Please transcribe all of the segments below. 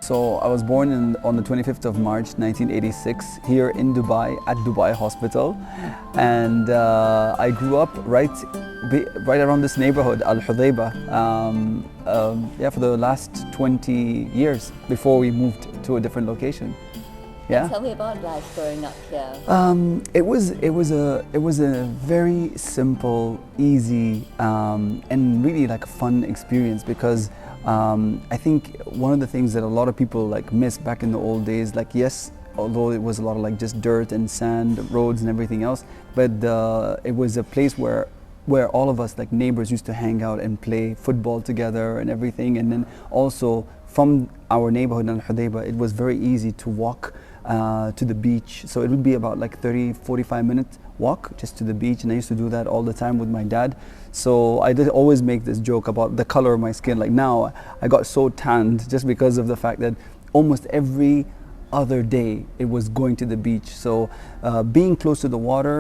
So I was born on the 25th of March 1986 here in Dubai at Dubai Hospital, and I grew up right around this neighborhood, Al Hudayba, for the last 20 years before we moved to a different location. Yeah. Tell me about life growing up here. It was a very simple, easy, and really like fun experience because I think one of the things that a lot of people like miss back in the old days, like yes, although it was a lot of like just dirt and sand, roads and everything else, but it was a place where all of us like neighbors used to hang out and play football together and everything. And then also from our neighborhood in Al Hudayba, it was very easy to walk to the beach. So it would be about like 30-45 minute walk just to the beach, and I used to do that all the time with my dad. So I did always make this joke about the color of my skin. Like now I got so tanned just because of the fact that almost every other day it was going to the beach. So being close to the water,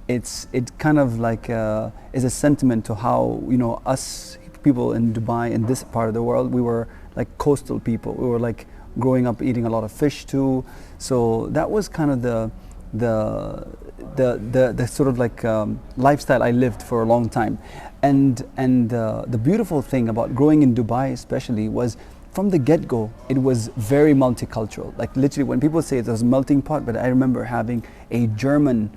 it kind of like is a sentiment to how, you know, us people in Dubai, in this part of the world, we were like coastal people. We were like growing up eating a lot of fish too. So that was kind of the sort of like lifestyle I lived for a long time. And the beautiful thing about growing in Dubai especially was from the get-go, it was very multicultural. Like literally when people say it was a melting pot, but I remember having a German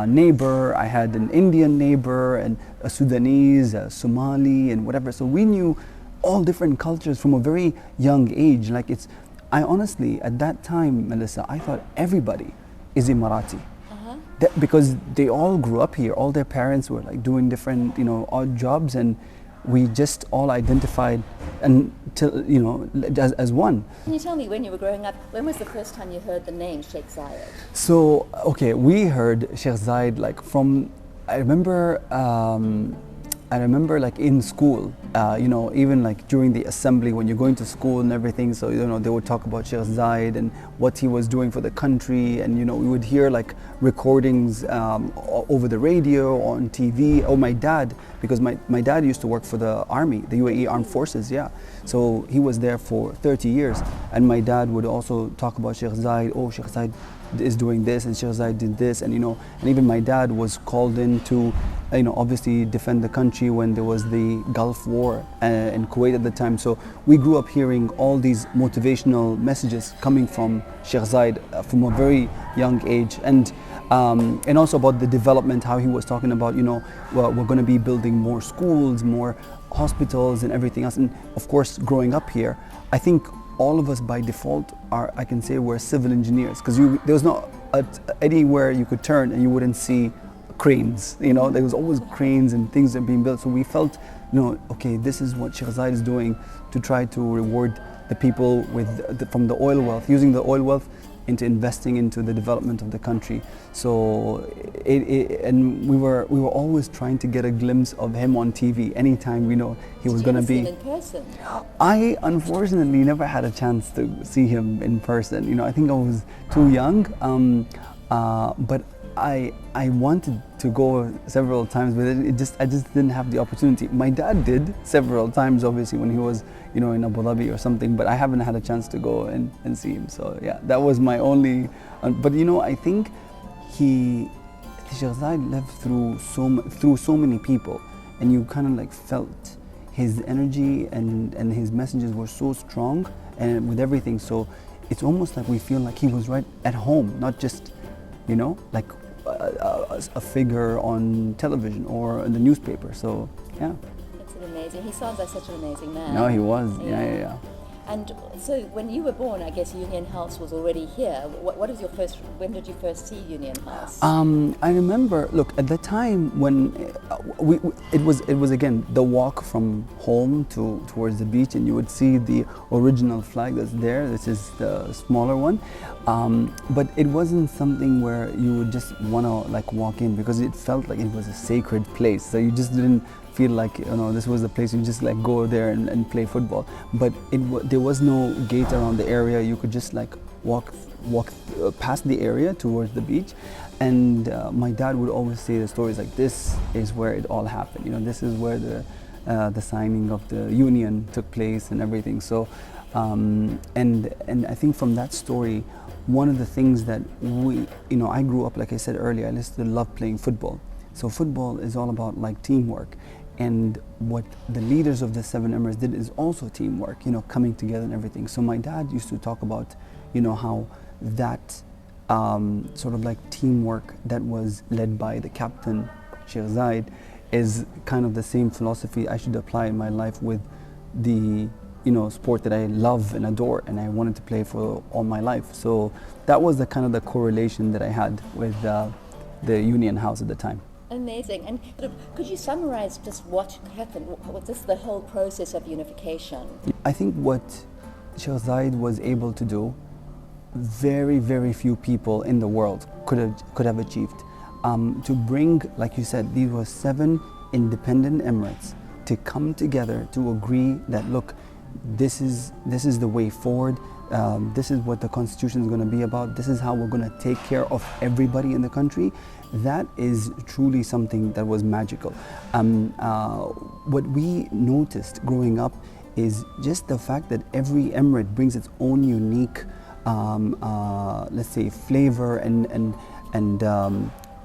neighbor, I had an Indian neighbor, and a Sudanese, a Somali, and whatever. So we knew all different cultures from a very young age. Like I honestly, at that time, Melissa, I thought everybody is Emirati. Because they all grew up here. All their parents were like doing different, you know, odd jobs, and we just all identified until, you know, as one. Can you tell me, when you were growing up, when was the first time you heard the name Sheikh Zayed? So, okay, we heard Sheikh Zayed like from, I remember like in school, you know, even like during the assembly when you're going to school and everything. So, you know, they would talk about Sheikh Zayed and what he was doing for the country. And, you know, we would hear like recordings over the radio, on TV. Oh, my dad, because my dad used to work for the army, the UAE Armed Forces, yeah. So he was there for 30 years. And my dad would also talk about Sheikh Zayed. Oh, Sheikh Zayed is doing this, and Sheikh Zayed did this, and you know, and even my dad was called in to, you know, obviously defend the country when there was the Gulf War in Kuwait at the time. So we grew up hearing all these motivational messages coming from Sheikh Zayed from a very young age, and also about the development, how he was talking about, you know, well, we're going to be building more schools, more hospitals, and everything else. And of course, growing up here, I think all of us by default are, I can say, we're civil engineers, because there was not anywhere you could turn and you wouldn't see cranes. You know, there was always cranes and things that are being built. So we felt, you know, okay, this is what Sheikh Zayed is doing to try to reward the people with from the oil wealth, using the oil wealth into investing into the development of the country. So and we were always trying to get a glimpse of him on TV anytime we know he was going to be. Did you ever see him in person? I unfortunately never had a chance to see him in person. You know, I think I was too young, but I wanted to go several times, but I just didn't have the opportunity. My dad did several times, obviously, when he was, you know, in Abu Dhabi or something, but I haven't had a chance to go and see him. So yeah, that was my only. But you know, I think Sheikh Zayed lived through so many people, and you kind of like felt his energy and his messages were so strong and with everything. So it's almost like we feel like he was right at home, not just, you know, like a figure on television or in the newspaper. So yeah. That's amazing. He sounds like such an amazing man. No, he was. Yeah. And so when you were born, I guess Union House was already here. What is your first? When did you first see Union House? I remember. Look, at the time when it was again the walk from home towards the beach, and you would see the original flag that's there. This is the smaller one, but it wasn't something where you would just want to like walk in, because it felt like it was a sacred place. So you just didn't feel like, you know, this was the place you just like go there and play football. But there was no gate around the area. You could just like walk past the area towards the beach. And my dad would always say the stories like, this is where it all happened. You know, this is where the signing of the union took place and everything. So And I think from that story, one of the things that I grew up, like I said earlier, I used to love playing football. So football is all about like teamwork. And what the leaders of the Seven Emirates did is also teamwork, coming together and everything. So my dad used to talk about, how that sort of like teamwork that was led by the captain, Sheikh Zayed, is kind of the same philosophy I should apply in my life with the sport that I love and adore and I wanted to play for all my life. So that was the kind of the correlation that I had with the Union House at the time. Amazing. And could you summarize just what happened, what just the whole process of unification? I think what Sheikh Zayed was able to do, very, very few people in the world could have achieved. To bring, like you said, these were 7 independent emirates to come together to agree that, look, this is the way forward. This is what the constitution is going to be about. This is how we're going to take care of everybody in the country. That is truly something that was magical. What we noticed growing up is just the fact that every emirate brings its own unique, let's say, flavor and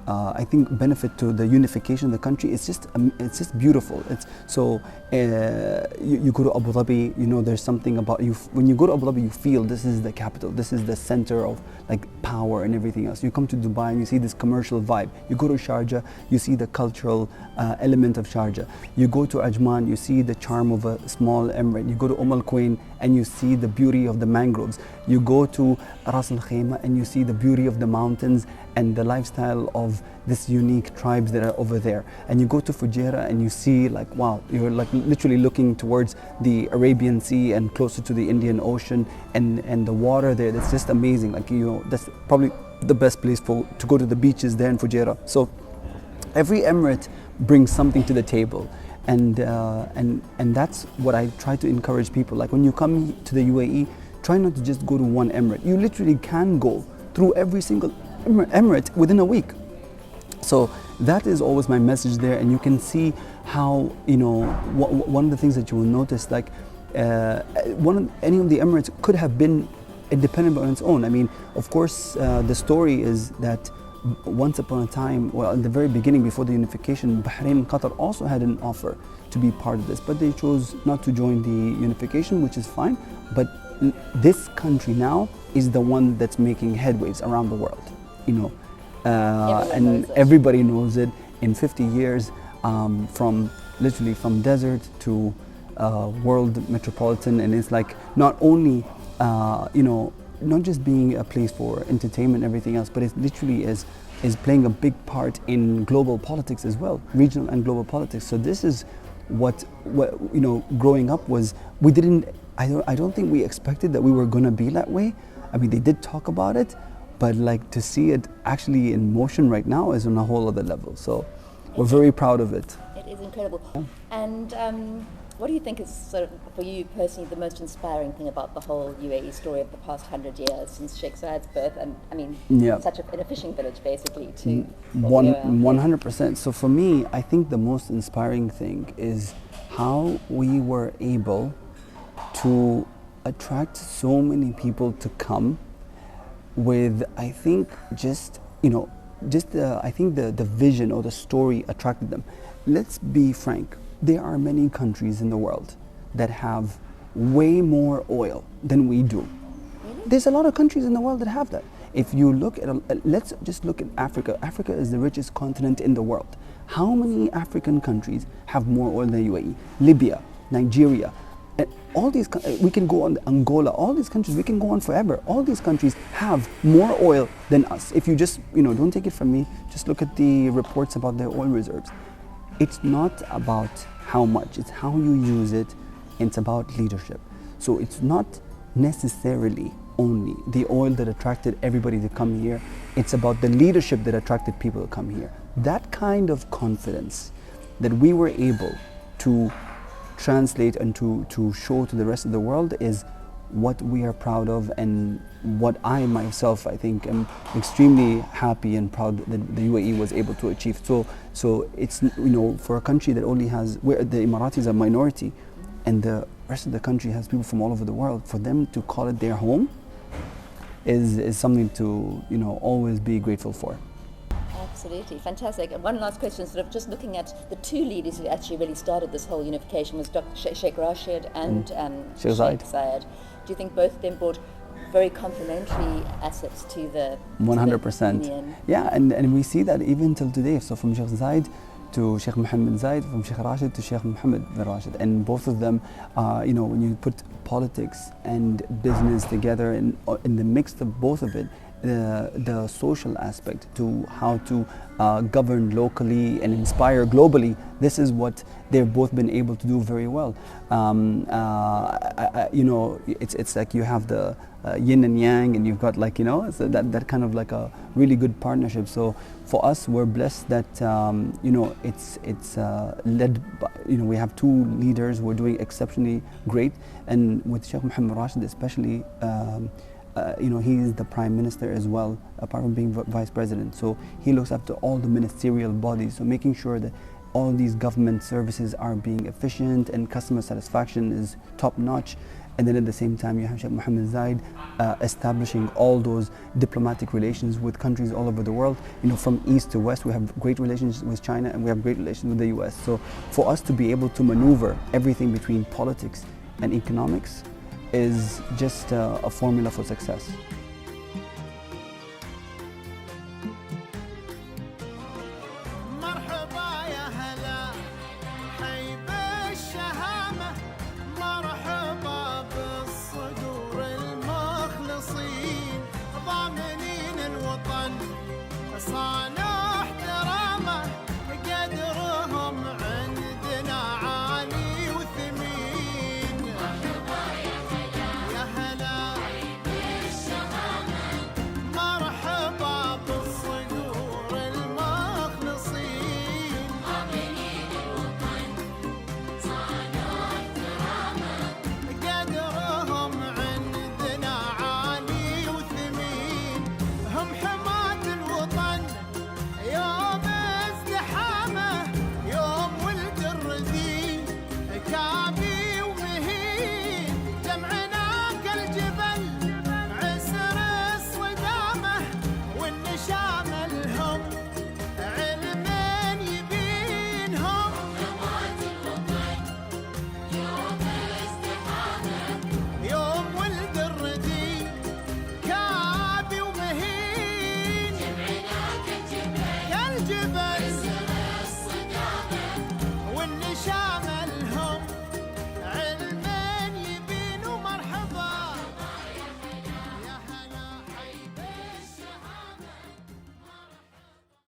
I think benefit to the unification of the country. It's just beautiful. You go to Abu Dhabi, there's something about you. When you go to Abu Dhabi, you feel this is the capital. This is the center of like power and everything else. You come to Dubai and you see this commercial vibe. You go to Sharjah, you see the cultural element of Sharjah. You go to Ajman, you see the charm of a small emirate. You go to Al Quwain and you see the beauty of the mangroves. You go to Ras Al Khaimah and you see the beauty of the mountains and the lifestyle of this unique tribes that are over there. And you go to Fujairah and you see like, wow, you're like literally looking towards the Arabian Sea and closer to the Indian Ocean and the water there. That's just amazing. Like, that's probably the best place to go to the beaches there in Fujairah. So every emirate brings something to the table. And that's what I try to encourage people. Like when you come to the UAE, try not to just go to one emirate. You literally can go through every single emirate within a week. So that is always my message there, and you can see how, one of the things that you will notice, like any of the emirates could have been independent on its own. I mean, of course, the story is that once upon a time, well, in the very beginning, before the unification, Bahrain and Qatar also had an offer to be part of this, but they chose not to join the unification, which is fine. But this country now is the one that's making headwaves around the world, everybody knows it. In 50 years, literally from desert to world metropolitan, and it's like not only not just being a place for entertainment and everything else, but it literally is playing a big part in global politics as well, regional and global politics. So this is what growing up was. I don't think we expected that we were going to be that way. I mean, they did talk about it, but like to see it actually in motion right now is on a whole other level. So we're very proud of it. It is incredible. And what do you think is sort of, for you personally, the most inspiring thing about the whole UAE story of the past 100 years since Sheikh Zayed's birth? And I mean, such a fishing village basically to 100%. So for me, I think the most inspiring thing is how we were able to attract so many people to come with, I think, I think the vision or the story attracted them. Let's be frank, there are many countries in the world that have way more oil than we do. Really? There's a lot of countries in the world that have that. If you look at, let's just look at Africa. Africa is the richest continent in the world. How many African countries have more oil than UAE? Libya, Nigeria, all these, we can go on, Angola, all these countries, we can go on forever. All these countries have more oil than us. If you just, don't take it from me, just look at the reports about their oil reserves. It's not about how much, it's how you use it. It's about leadership. So it's not necessarily only the oil that attracted everybody to come here. It's about the leadership that attracted people to come here. That kind of confidence that we were able to translate and to show to the rest of the world is what we are proud of, and what I myself, I think, am extremely happy and proud that the UAE was able to achieve. So it's, for a country that only has, where the Emiratis are minority, and the rest of the country has people from all over the world. For them to call it their home is something to, you know, always be grateful for. Absolutely, fantastic. And one last question, sort of just looking at the two leaders who actually really started this whole unification was Sheikh Rashid and Sheikh Zayed. Do you think both of them brought very complementary assets to the 100%. union? Yeah, and we see that even till today. So from Sheikh Zayed to Sheikh Mohammed Zayed, from Sheikh Rashid to Sheikh Mohammed bin Rashid, and both of them, you know, when you put politics and business together in the mix of both of it, the social aspect to how to govern locally and inspire globally, this is what they've both been able to do very well. You know, it's like you have the yin and yang, and you've got, like, you know, so that kind of like a really good partnership. So for us, we're blessed that you know, it's led by, you know, we have two leaders who are doing exceptionally great, and with Sheikh Mohammed Rashid especially, you know, he is the Prime Minister as well, apart from being Vice President. So he looks after all the ministerial bodies, so making sure that all these government services are being efficient and customer satisfaction is top notch. And then at the same time, you have Sheikh Mohammed Zayed establishing all those diplomatic relations with countries all over the world. You know, from east to west, we have great relations with China, and we have great relations with the US. So for us to be able to maneuver everything between politics and economics is just a formula for success.